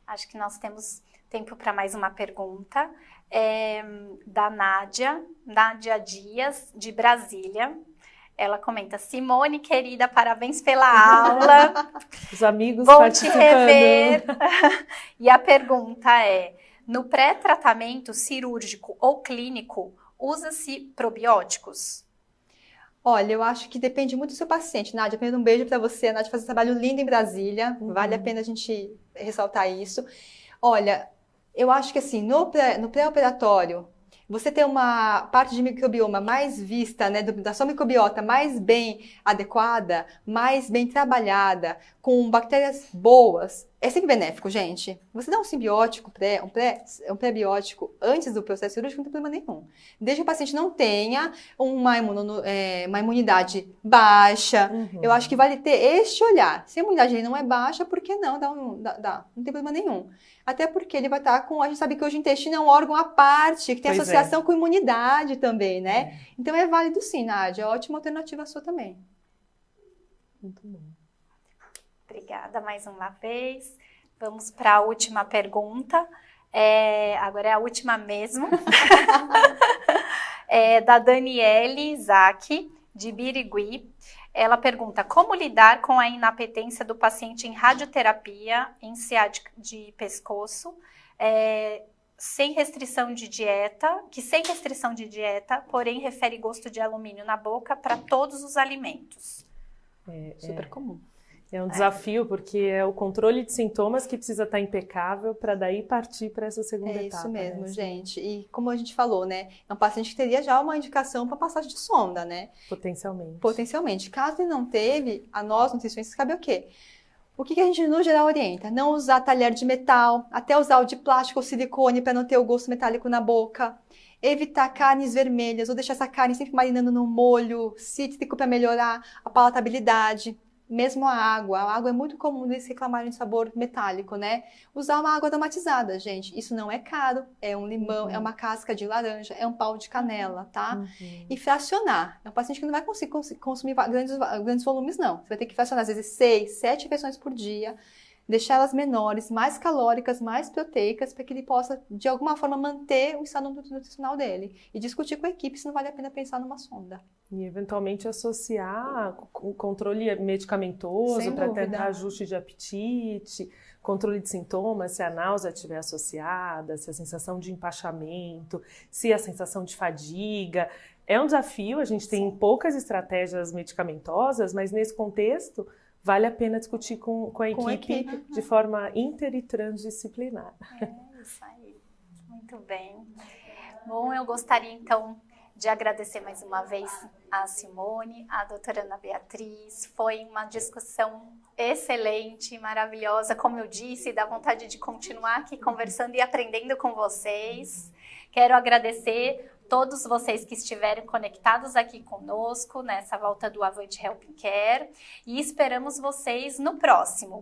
Acho que nós temos tempo para mais uma pergunta. Da Nádia Dias, de Brasília. Ela comenta: Simone, querida, parabéns pela aula. Os amigos vou participando. Te rever. E a pergunta é: no pré-tratamento cirúrgico ou clínico, usa-se probióticos? Olha, eu acho que depende muito do seu paciente. Nádia, primeiro um beijo para você. A Nádia faz um trabalho lindo em Brasília. Vale a pena a gente ressaltar isso. Olha, eu acho que assim, no pré-operatório, você ter uma parte de microbioma mais vista, né, da sua microbiota mais bem adequada, mais bem trabalhada, com bactérias boas, É sempre benéfico, gente. Você dá um simbiótico, um pré-biótico antes do processo cirúrgico, não tem problema nenhum. Desde que o paciente não tenha uma imunidade baixa. Eu acho que vale ter este olhar. Se a imunidade dele não é baixa, por que não? Não tem problema nenhum. Até porque ele vai estar com... A gente sabe que hoje o intestino é um órgão à parte, que tem associação com imunidade também, né? Então é válido sim, Nádia. Ótima alternativa sua também. Muito bom. Obrigada mais uma vez. Vamos para a última pergunta. Agora é a última mesmo. Da Daniele Isaac, de Birigui. Ela pergunta: como lidar com a inapetência do paciente em radioterapia em ciática de pescoço, sem restrição de dieta, porém refere gosto de alumínio na boca para todos os alimentos? Super comum. É um desafio, porque é o controle de sintomas que precisa estar impecável para daí partir para essa segunda etapa. É isso mesmo, gente. E como a gente falou, né? É um paciente que teria já uma indicação para passagem de sonda, né? Potencialmente. Caso ele não teve, a nós, nutricionistas, cabe o quê? O que a gente, no geral, orienta? Não usar talher de metal, até usar o de plástico ou silicone para não ter o gosto metálico na boca. Evitar carnes vermelhas, ou deixar essa carne sempre marinando no molho cítrico para melhorar a palatabilidade. Mesmo a água é muito comum eles reclamarem de sabor metálico, né? Usar uma água aromatizada, gente. Isso não é caro, é um limão, é uma casca de laranja, é um pau de canela, tá? E fracionar. É um paciente que não vai conseguir consumir grandes volumes, não. Você vai ter que fracionar, às vezes, 6, 7 refeições por dia. Deixar elas menores, mais calóricas, mais proteicas, para que ele possa, de alguma forma, manter o estado nutricional dele. E discutir com a equipe se não vale a pena pensar numa sonda. E, eventualmente, associar o controle medicamentoso para tentar ajuste de apetite, controle de sintomas, se a náusea estiver associada, se a sensação de empachamento, se a sensação de fadiga. É um desafio, a gente tem poucas estratégias medicamentosas, mas nesse contexto vale a pena discutir com a equipe de forma inter e transdisciplinar. Isso aí. Muito bem. Bom, eu gostaria então de agradecer mais uma vez a Simone, a doutora Ana Beatriz. Foi uma discussão excelente, maravilhosa. Como eu disse, dá vontade de continuar aqui conversando e aprendendo com vocês. Quero agradecer todos vocês que estiveram conectados aqui conosco nessa volta do Avante Helping Care e esperamos vocês no próximo.